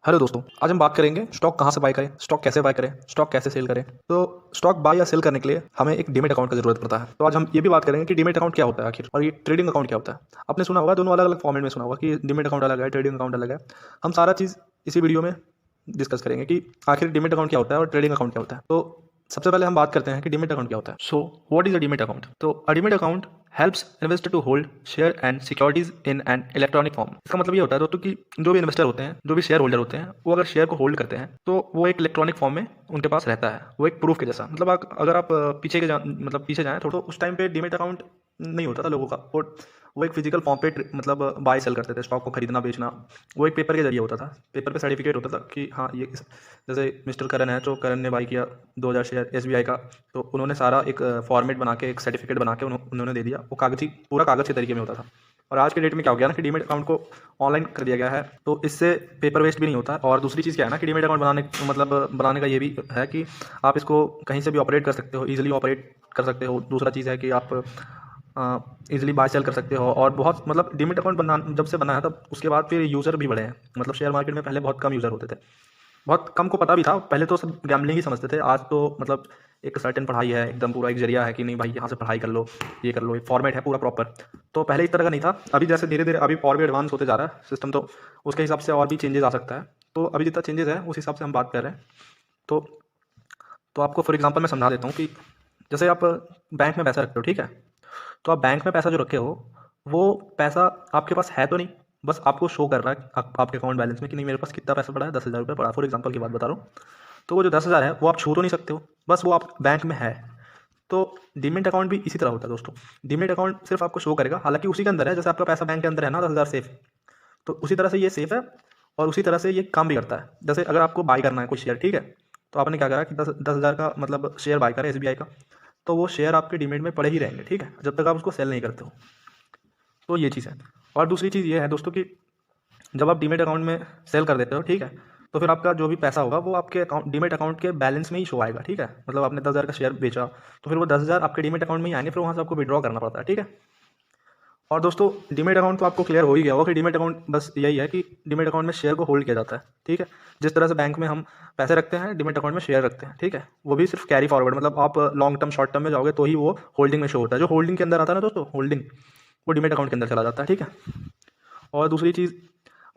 Hello दोस्तों, आज हम बात करेंगे स्टॉक कहाँ से बाय करें, स्टॉक कैसे बाय करें, स्टॉक कैसे सेल करें। तो स्टॉक बाय या सेल करने के लिए हमें एक डीमेट अकाउंट की जरूरत पड़ता है। तो आज हम ये भी बात करेंगे कि डीमेट अकाउंट क्या होता है आखिर, और ये ट्रेडिंग अकाउंट क्या होता है। आपने सुना होगा, दोनों अलग अलग फॉर्मेट में सुना होगा कि डीमेट अकाउंट अलग है, ट्रेडिंग अकाउंट अलग है। हम सारा चीज़ इसी वीडियो में डिस्कस करेंगे कि आखिर डीमेट अकाउंट क्या होता है और ट्रेडिंग अकाउंट क्या होता है। तो सबसे पहले हम बात करते हैं कि डीमेट अकाउंट क्या होता है। So what is a demat account. तो a demat account helps investor to hold share and securities in an electronic form. इसका मतलब ये होता है दोस्तों कि जो भी इन्वेस्टर होते हैं, जो भी शेयर होल्डर होते हैं, वो अगर शेयर को होल्ड करते हैं तो वो एक इलेक्ट्रॉनिक फॉर्म में उनके पास रहता है। वो एक प्रूफ के जैसा, मतलब अगर आप पीछे जाएं तो उस टाइम पे डीमेट अकाउंट नहीं होता था लोगों का। वो एक फिजिकल फॉर्म पे मतलब बाय सेल करते थे, स्टॉक को खरीदना बेचना। वो एक पेपर के जरिए होता था, पेपर पे सर्टिफिकेट होता था कि हाँ ये जैसे मिस्टर करण है, जो करण ने बाई किया 2000 शेयर एसबीआई का, तो उन्होंने सारा एक फॉर्मेट बना के, एक सर्टिफिकेट बना के उन्होंने दे दिया। वो कागजी, पूरा कागज़ के तरीके में होता था। और आज के डेट में क्या हो गया ना कि डीमेट अकाउंट को ऑनलाइन कर दिया गया है, तो इससे पेपर वेस्ट भी नहीं होता। और दूसरी चीज़ क्या है ना कि डीमेट अकाउंट बनाने का ये भी है कि आप इसको कहीं से भी ऑपरेट कर सकते हो, ईजिली ऑपरेट कर सकते हो। दूसरा चीज़ है कि आप ईजिली बाय सेल कर सकते हो। और बहुत मतलब डीमेट अकाउंट जब से बना है तब उसके बाद फिर यूज़र भी बढ़े हैं। मतलब शेयर मार्केट में पहले बहुत कम यूज़र होते थे, बहुत कम को पता भी था। पहले तो सब गैम्बलिंग ही समझते थे। आज तो मतलब एक सर्टेन पढ़ाई है, एकदम पूरा एक जरिया है कि नहीं भाई यहाँ से पढ़ाई कर लो, ये कर लो, एक फॉर्मेट है पूरा प्रॉपर। तो पहले इस तरह का नहीं था। अभी जैसे धीरे धीरे अभी और भी एडवांस होते जा रहा है सिस्टम, तो उसके हिसाब से और भी चेंजेस आ सकता है। तो अभी जितना चेंजेस है उस हिसाब से हम बात कर रहे हैं। तो आपको फॉर एग्जांपल मैं समझा देता हूँ कि जैसे आप बैंक में पैसा रखते हो, ठीक है। तो आप बैंक में पैसा जो रखे हो, वो पैसा आपके पास है तो नहीं, बस आपको शो कर रहा है आपके अकाउंट बैलेंस में कि नहीं मेरे पास कितना पैसा पड़ा है, 10,000 रुपये पड़ा, फॉर एग्जांपल की बात बता रहा हूँ। तो वो जो 10,000 है वो आप छू तो नहीं सकते हो, बस वो आप बैंक में है। तो डीमेट अकाउंट भी इसी तरह होता है दोस्तों। डीमेट अकाउंट सिर्फ आपको शो करेगा, हालांकि उसी के अंदर है, जैसे आपका पैसा बैंक के अंदर है ना 10,000 सेफ, तो उसी तरह से ये सेफ है। और उसी तरह से ये काम भी करता है। जैसे अगर आपको बाय करना है कोई शेयर, ठीक है, तो आपने क्या करा कि 10,000 का मतलब शेयर बाय करा एसबीआई का, तो वो शेयर आपके डीमेट में पड़े ही रहेंगे, ठीक है, जब तक आप उसको सेल नहीं करते हो। तो ये चीज़ है। और दूसरी चीज़ ये है दोस्तों कि जब आप डीमेट अकाउंट में सेल कर देते हो, ठीक है, तो फिर आपका जो भी पैसा होगा वो आपके अकाउंट डीमेट अकाउंट के बैलेंस में ही शो आएगा, ठीक है। मतलब आपने 10,000 का शेयर बेचा, तो फिर वो 10,000 आपके डीमेट अकाउंट में ही आएंगे, फिर वहाँ से आपको विड्रॉ करना पड़ता है, ठीक है। और दोस्तों डीमेट अकाउंट तो आपको क्लियर हो ही गया होगा कि डीमेट अकाउंट बस यही है कि डीमेट अकाउंट में शेयर को होल्ड किया जाता है, ठीक है। जिस तरह से बैंक में हम पैसे रखते हैं, डीमेट अकाउंट में शेयर रखते हैं, ठीक है। वो भी सिर्फ कैरी फॉरवर्ड, मतलब आप लॉन्ग टर्म शॉर्ट टर्म में जाओगे तो ही वो होल्डिंग में शो होता है। जो होल्डिंग के अंदर आता है ना दोस्तों, होल्डिंग, वो डीमेट अकाउंट के अंदर चला जाता है, ठीक है। और दूसरी चीज़,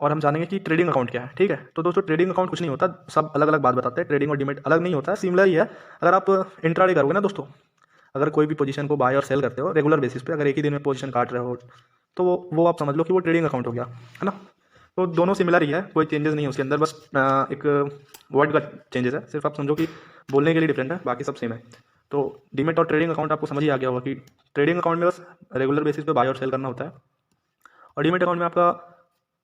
और हम जानेंगे कि ट्रेडिंग अकाउंट क्या है, ठीक है। तो दोस्तों ट्रेडिंग अकाउंट कुछ नहीं होता, सब अलग अलग बात बताते हैं। ट्रेडिंग और डीमेट अलग नहीं होता है, सिमिलर ही है। अगर आप इंट्राडे करोगे ना दोस्तों, अगर कोई भी पोजीशन को बाय और सेल करते हो रेगुलर बेसिस पे, अगर एक ही दिन में पोजीशन काट रहे हो, तो वो आप समझ लो कि वो ट्रेडिंग अकाउंट हो गया, है ना। तो दोनों सिमिलर ही है, कोई चेंजेस नहीं है उसके अंदर, बस एक वर्ड का चेंजेस है। सिर्फ आप समझो कि बोलने के लिए डिफरेंट है, बाकी सब सेम है। तो डीमेट और ट्रेडिंग अकाउंट आपको समझ ही आ गया होगा कि ट्रेडिंग अकाउंट में बस रेगुलर बेसिस पे बाय और सेल करना होता है, और डीमेट अकाउंट में आपका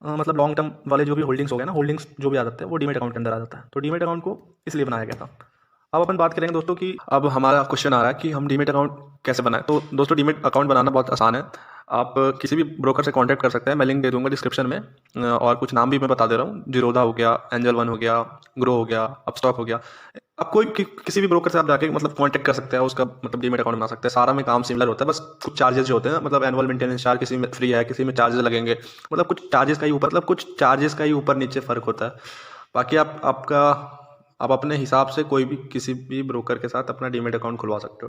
मतलब लॉन्ग टर्म वाले जो भी होल्डिंग्स हो गए ना, होल्डिंग्स जो भी आ जाते हैं वो डीमेट अकाउंट के अंदर आ जाता है। तो डीमेट अकाउंट को इसलिए बनाया गया था। अब अपन बात करेंगे दोस्तों कि अब हमारा क्वेश्चन आ रहा है कि हम डीमेट अकाउंट कैसे बनाएं। तो दोस्तों डीमेट अकाउंट बनाना बहुत आसान है। आप किसी भी ब्रोकर से कांटेक्ट कर सकते हैं, मैं लिंक दे दूंगा डिस्क्रिप्शन में। और कुछ नाम भी मैं बता दे रहा हूँ, जीरोधा हो गया, एंजल वन हो गया, ग्रो हो गया, अपस्टॉक हो गया। आप कोई किसी भी ब्रोकर से आप जाके मतलब कांटेक्ट कर सकते हैं, उसका मतलब डीमेट अकाउंट बना सकते हैं। सारा में काम सिमिलर होता है, बस कुछ चार्जेस जो होते हैं, मतलब एनुअल मेंटेनेंस चार्ज किसी में फ्री है, किसी में चार्जेस लगेंगे। मतलब कुछ चार्जेस का ही ऊपर, मतलब कुछ चार्जेस का ही ऊपर नीचे फ़र्क होता है। बाकी आप अपने हिसाब से कोई भी किसी भी ब्रोकर के साथ अपना डीमेट अकाउंट खुलवा सकते हो।